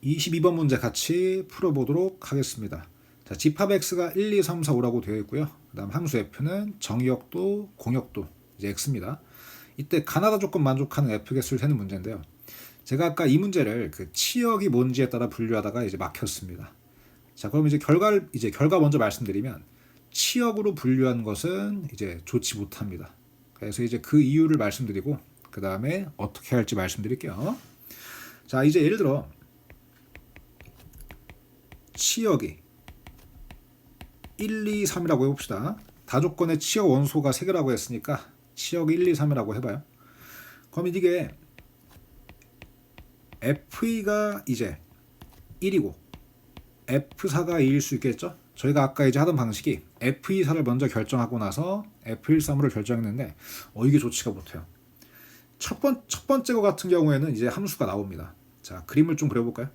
22번 문제 같이 풀어보도록 하겠습니다. 자, 집합x가 1, 2, 3, 4, 5라고 되어 있고요. 그 다음 함수 f는 정의역도, 공역도, 이제 x입니다. 이때 가나다 조건 만족하는 f 개수를 세는 문제인데요. 제가 아까 이 문제를 그 치역이 뭔지에 따라 분류하다가 이제 막혔습니다. 자, 그럼 이제 결과 먼저 말씀드리면 치역으로 분류한 것은 이제 좋지 못합니다. 그래서 이제 그 이유를 말씀드리고 그 다음에 어떻게 할지 말씀드릴게요. 자, 이제 예를 들어 치역이 1, 2, 3이라고 해봅시다. 다조건의 치역 원소가 3개라고 했으니까 치역 1, 2, 3이라고 해봐요. 그럼 이게 F가 이제 1이고 F4가 2일 수 있겠죠? 저희가 아까 이제 하던 방식이 F24를 먼저 결정하고 나서 F13을 결정했는데 이게 좋지가 못해요. 첫 번째 거 같은 경우에는 이제 함수가 나옵니다. 자, 그림을 좀 그려볼까요?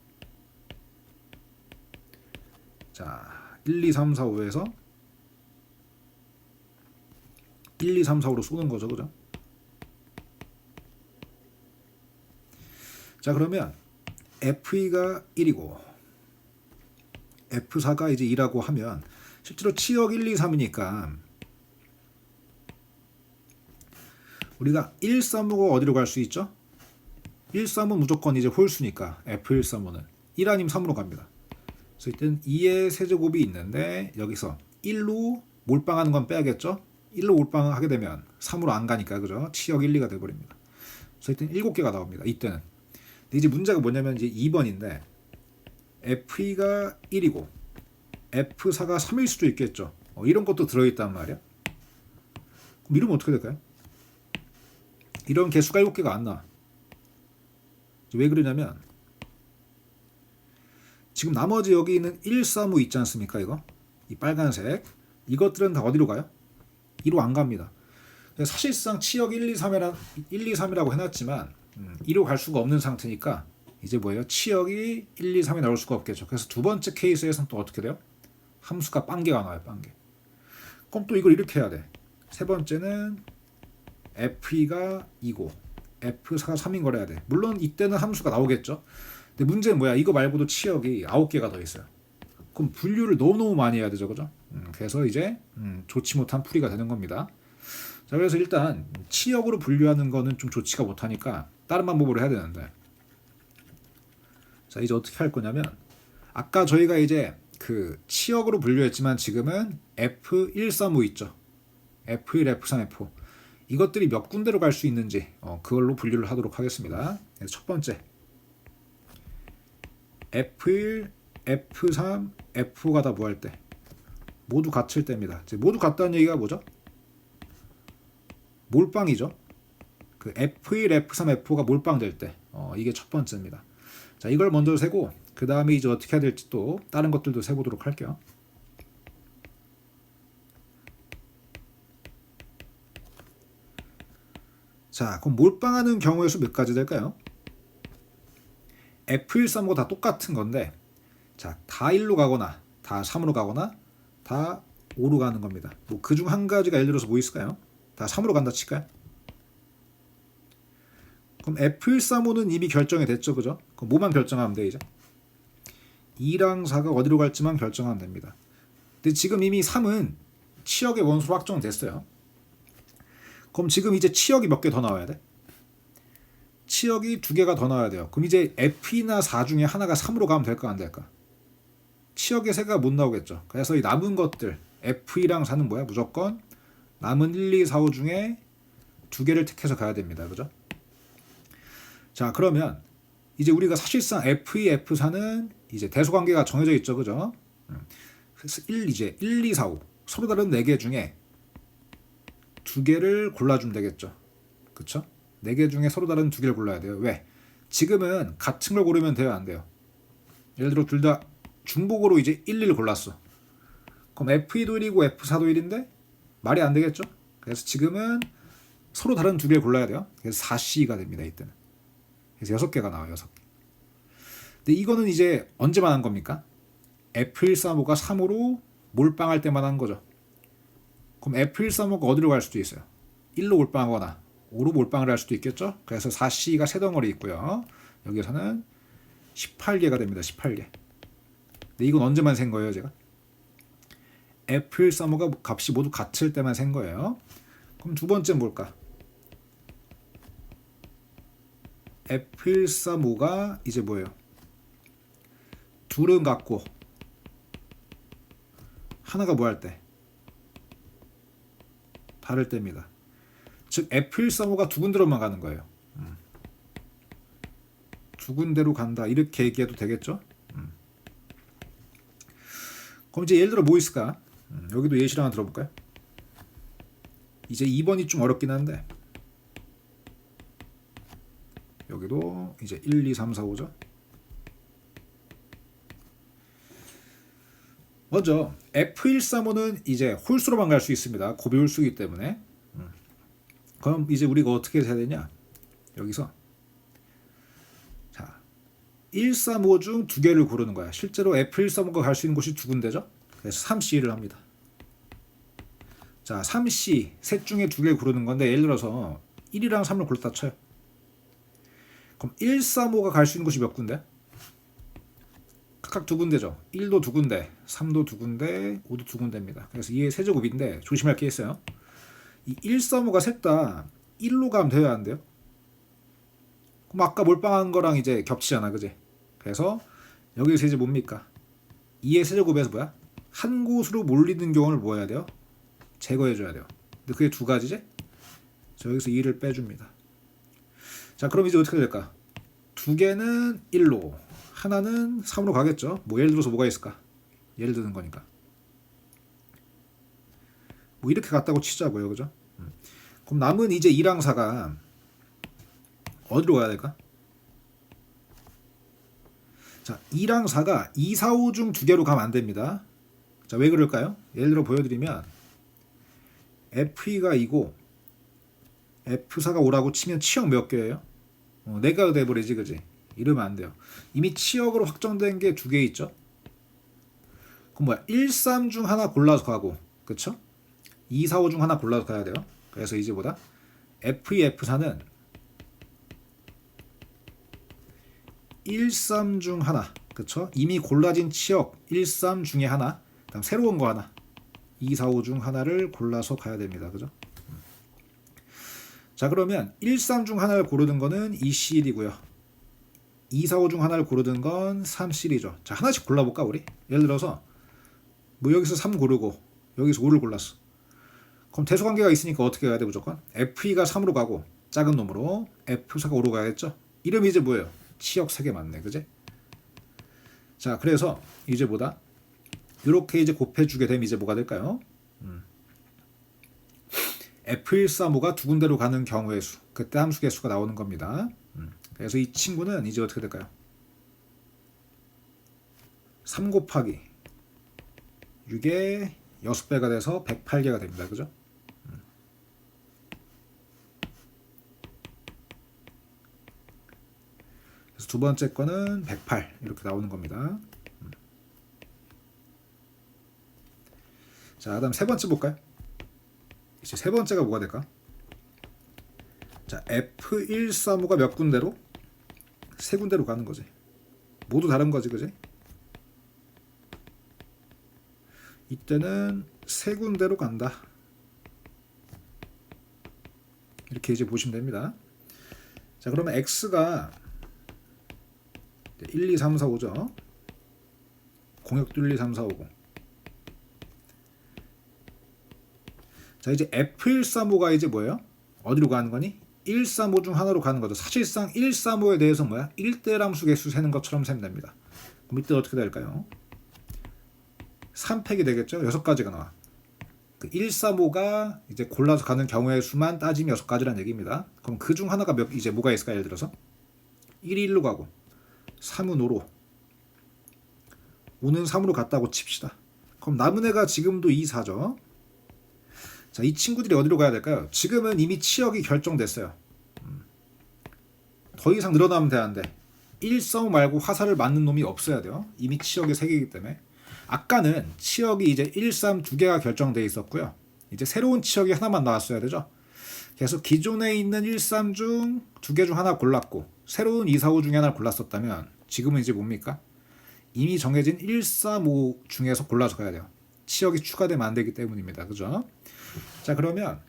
자, 1, 2, 3, 4, 5에서 1, 2, 3, 4, 5로 쏘는 거죠, 그죠? 자, 그러면 F2가 1이고 F4가 이제 2라고 하면 실제로 치역 1, 2, 3이니까 우리가 1, 3호가 어디로 갈 수 있죠? 1, 3은 무조건 이제 홀수니까 F1, 3호는 1 아니면 3으로 갑니다. 그래서 이때는 2의 세제곱이 있는데 여기서 1로 몰빵하는 건 빼야겠죠? 1로 몰빵하게 되면 3으로 안 가니까 그죠? 치역 1, 2가 돼버립니다. 그래서 이때는 7개가 나옵니다. 이때는. 근데 이제 문제가 뭐냐면 이제 2번인데 F2가 1이고 F4가 3일 수도 있겠죠. 이런 것도 들어있단 말이야. 그럼 이러면 어떻게 될까요? 이런 개수가 7개가 안 나와. 왜 그러냐면 지금 나머지 여기 있는 1, 3, 5 있지 않습니까? 이 빨간색 이것들은 다 어디로 가요? 2로 안 갑니다. 사실상 치역 1, 2, 3이라고 해놨지만 2로 갈 수가 없는 상태니까 이제 뭐예요? 치역이 1, 2, 3이 나올 수가 없겠죠. 그래서 두 번째 케이스에서는 또 어떻게 돼요? 함수가 빵개가 나와요. 빵개. 그럼 또 이걸 이렇게 해야 돼. 세 번째는 F2가 2고 F4가 3인 걸 해야 돼. 물론 이때는 함수가 나오겠죠. 근데 문제는 뭐야? 이거 말고도 치역이 9개가 더 있어요. 그럼 분류를 너무너무 많이 해야 되죠. 그죠? 그래서 이제 좋지 못한 풀이가 되는 겁니다. 자, 그래서 일단 치역으로 분류하는 거는 좀 좋지가 못하니까 다른 방법으로 해야 되는데 자, 이제 어떻게 할 거냐면 아까 저희가 이제 그 치역으로 분류했지만 지금은 F1, 3, 5 있죠. F1, F3, F4 이것들이 몇 군데로 갈 수 있는지 그걸로 분류를 하도록 하겠습니다. 첫 번째 F1, F3, F4가 다 뭐 할 때? 모두 같을 때입니다. 모두 같다는 얘기가 뭐죠? 몰빵이죠. 그 F1, F3, F4가 몰빵될 때 이게 첫 번째입니다. 자, 이걸 먼저 세고 그 다음에 이제 어떻게 해야 될지 또 다른 것들도 세보도록 할게요. 자, 그럼 몰빵하는 경우의 수 몇 가지 될까요? F1, 3하고 다 똑같은 건데 자, 다 1로 가거나 다 3으로 가거나 다 5로 가는 겁니다. 뭐 그중 한 가지가 예를 들어서 뭐 있을까요? 다 3으로 간다 칠까요? 그럼 F1, 3호는 이미 결정이 됐죠, 그죠? 그럼 뭐만 결정하면 돼 이제? 2랑 4가 어디로 갈지만 결정하면 됩니다. 근데 지금 이미 3은 치역의 원소로 확정됐어요. 그럼 지금 이제 치역이 몇 개 더 나와야 돼? 치역이 2개가 더 나와야 돼요. 그럼 이제 F나 4 중에 하나가 3으로 가면 될까 안 될까? 치역의 3개가 못 나오겠죠. 그래서 이 남은 것들 F2랑 4는 뭐야? 무조건 남은 1, 2, 4, 5 중에 2개를 택해서 가야 됩니다. 그죠? 자, 그러면 이제 우리가 사실상 F2, F4는 이제 대소관계가 정해져 있죠. 그죠? 그래서 1, 2, 4, 5 서로 다른 4개 중에 2개를 골라주면 되겠죠. 그쵸? 4개 중에 서로 다른 2개를 골라야 돼요. 왜? 지금은 같은 걸 고르면 돼요? 안 돼요? 예를 들어 둘 다 중복으로 이제 1, 1을 골랐어. 그럼 F2도 1이고 F4도 1인데 말이 안 되겠죠? 그래서 지금은 서로 다른 2개를 골라야 돼요. 그래서 4C가 됩니다. 이때는. 그래서 6개가 나와요. 6개. 근데 이거는 이제 언제만 한 겁니까? F1, 3호가 3으로 몰빵할 때만 한 거죠. 그럼 F1, 3호가 어디로 갈 수도 있어요? 1로 몰빵하거나 5로 몰빵을 할 수도 있겠죠. 그래서 4C가 세 덩어리 있고요. 여기서는 18개가 됩니다. 18개. 근데 이건 언제만 센 거예요, 제가? F135가 값이 모두 같을 때만 센 거예요. 그럼 두 번째 뭘까? F135가 이제 뭐예요? 둘은 같고 하나가 뭐 할 때? 다를 때입니다. 즉 F135가 두 군데로만 가는 거예요. 두 군데로 간다 이렇게 얘기해도 되겠죠? 그럼 이제 예를 들어 뭐 있을까? 여기도 예시를 하나 들어볼까요? 이제 2번이 좀 어렵긴 한데 여기도 이제 1, 2, 3, 4, 5죠. 먼저 F135는 이제 홀수로만 갈 수 있습니다. 고비 홀수이기 때문에. 그럼 이제 우리가 어떻게 해야 되냐? 여기서 자 135 중 두 개를 고르는 거야. 실제로 F135가 갈 수 있는 곳이 두 군데죠. 그래서 3C를 합니다. 자 3C 셋 중에 두 개를 고르는 건데 예를 들어서 1이랑 3을 골랐다 쳐요. 그럼 135가 갈 수 있는 곳이 몇 군데? 각각 두 군데죠. 1도 두 군데, 3도 두 군데, 5도 두 군데입니다. 그래서 2의 세제곱인데 조심할 게 있어요. 이 135가 셋 다 1로 가면 돼야 안 돼요? 그럼 아까 몰빵한 거랑 이제 겹치잖아, 그지? 그래서 여기 세제 뭡니까? 2의 세제곱에서 뭐야? 한 곳으로 몰리는 경우를 뭐 해야 돼요? 제거해줘야 돼요. 근데 그게 두 가지지? 자, 여기서 2를 빼줍니다. 자, 그럼 이제 어떻게 될까? 두 개는 1로, 하나는 3으로 가겠죠? 뭐 예를 들어서 뭐가 있을까? 예를 드는 거니까. 뭐 이렇게 갔다고 치자고요, 그죠? 그럼 남은 이제 2랑 4가 어디로 가야 될까? 자, 2랑 4가 2, 4, 5 중 두 개로 가면 안 됩니다. 자, 왜 그럴까요? 예를 들어 보여드리면 F2가 2고 F4가 5라고 치면 치역 몇 개예요? 4개가 돼버리지, 그지? 이러면 안 돼요. 이미 치역으로 확정된 게 두 개 있죠? 그럼 뭐야? 1, 3 중 하나 골라서 가고, 그쵸? 2, 4, 5 중 하나 골라서 가야 돼요. 그래서 이제 뭐다? F2, F4는 1, 3 중 하나, 그쵸? 이미 골라진 치역 1, 3 중에 하나, 그다음 새로운 거 하나, 2, 4, 5 중 하나를 골라서 가야 됩니다. 그죠? 자, 그러면 1, 3 중 하나를 고르는 거는 2C1이고요. 2, 4, 5 중 하나를 고르는 건 3C이죠. 자, 하나씩 골라볼까, 우리? 예를 들어서 뭐 여기서 3 고르고 여기서 5를 골랐어. 그럼 대소관계가 있으니까 어떻게 가야 돼, 무조건? F2가 3으로 가고 작은 놈으로 F4가 5로 가야겠죠? 이름이 이제 뭐예요? 치역 3개 맞네, 그지? 자, 그래서 이제 뭐다? 이렇게 이제 곱해주게 되면 이제 뭐가 될까요? F135가 두 군데로 가는 경우의 수, 그때 함수 개수가 나오는 겁니다. 그래서 이 친구는 이제 어떻게 될까요? 3 곱하기 6의 6배가 돼서 108개가 됩니다. 그죠? 그래서 두 번째 거는 108 이렇게 나오는 겁니다. 자, 그다음 세 번째 볼까요? 이제 세 번째가 뭐가 될까? 자, F135가 몇 군데로? 세 군데로 가는 거지. 모두 다른 거지, 그지? 이때는 세 군데로 간다. 이렇게 이제 보시면 됩니다. 자, 그러면 X가 1, 2, 3, 4, 5죠. 공역도 1, 2, 3, 4, 5고. 자, 이제 F135가 이제 뭐예요? 어디로 가는 거니? 135 중 하나로 가는 거죠. 사실상 135에 대해서 뭐야? 1대 함수 개수 세는 것처럼 세면 됩니다. 그럼 이때 어떻게 될까요? 3팩이 되겠죠? 6가지가 나와. 그 135가 이제 골라서 가는 경우의 수만 따지면 6가지란 얘기입니다. 그럼 그 중 하나가 이제 뭐가 있을까? 예를 들어서 1이 1로 가고 3은 5로 5는 3으로 갔다고 칩시다. 그럼 남은 애가 지금도 2, 4죠. 자, 이 친구들이 어디로 가야 될까요? 지금은 이미 치역이 결정됐어요. 더 이상 늘어나면 되는데 135 말고 화살을 맞는 놈이 없어야 돼요. 이미 치역이 3개이기 때문에. 아까는 치역이 이제 1, 3 두 개가 결정돼 있었고요. 이제 새로운 치역이 하나만 나왔어야 되죠. 그래서 기존에 있는 1, 3 중 두 개 중 하나 골랐고 새로운 2, 4, 5 중에 하나를 골랐었다면 지금은 이제 뭡니까? 이미 정해진 1, 3, 5 중에서 골라서 가야 돼요. 치역이 추가되면 안 되기 때문입니다. 그죠? 자, 그러면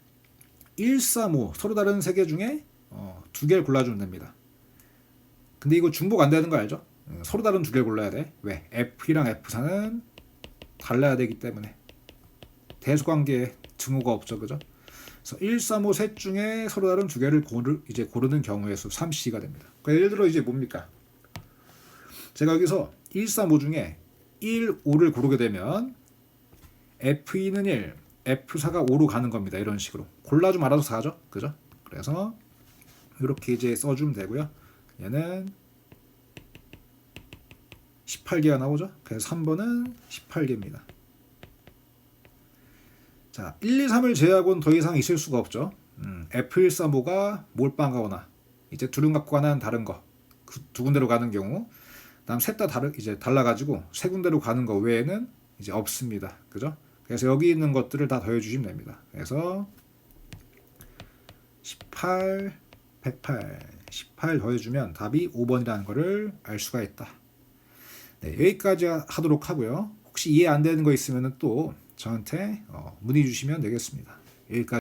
1, 3, 5 서로 다른 세 개 중에 두 개를 골라주면 됩니다. 근데 이거 중복 안 되는 거 알죠? 서로 다른 두 개를 골라야 돼. 왜? F2랑 F4는 달라야 되기 때문에. 대소관계에 증오가 없죠. 그죠? 그래서 1, 3, 5 셋 중에 서로 다른 두 개를 고르는 경우의 수 3C가 됩니다. 그러니까 예를 들어 이제 뭡니까? 제가 여기서 1, 3, 5 중에 1, 5를 고르게 되면 F2는 1, F4가 5로 가는 겁니다. 이런 식으로. 골라주면 알아서 가죠. 그죠? 그래서 이렇게 이제 써주면 되고요. 얘는 18개가 나오죠. 그래서 3번은 18개입니다. 자, 1, 2, 3을 제외하고는 더 이상 있을 수가 없죠. F1, 3, 5가 몰빵하거나 이제 둘은 갖고 가는 다른 거 그 두 군데로 가는 경우, 다음 셋 다 이제 달라가지고 세 군데로 가는 거 외에는 이제 없습니다. 그죠? 그래서 여기 있는 것들을 다 더해주시면 됩니다. 그래서 18, 108, 18 더해주면 답이 5번이라는 거를 알 수가 있다. 네, 여기까지 하도록 하고요. 혹시 이해 안 되는 거 있으면 또 저한테 문의 주시면 되겠습니다. 여기까지.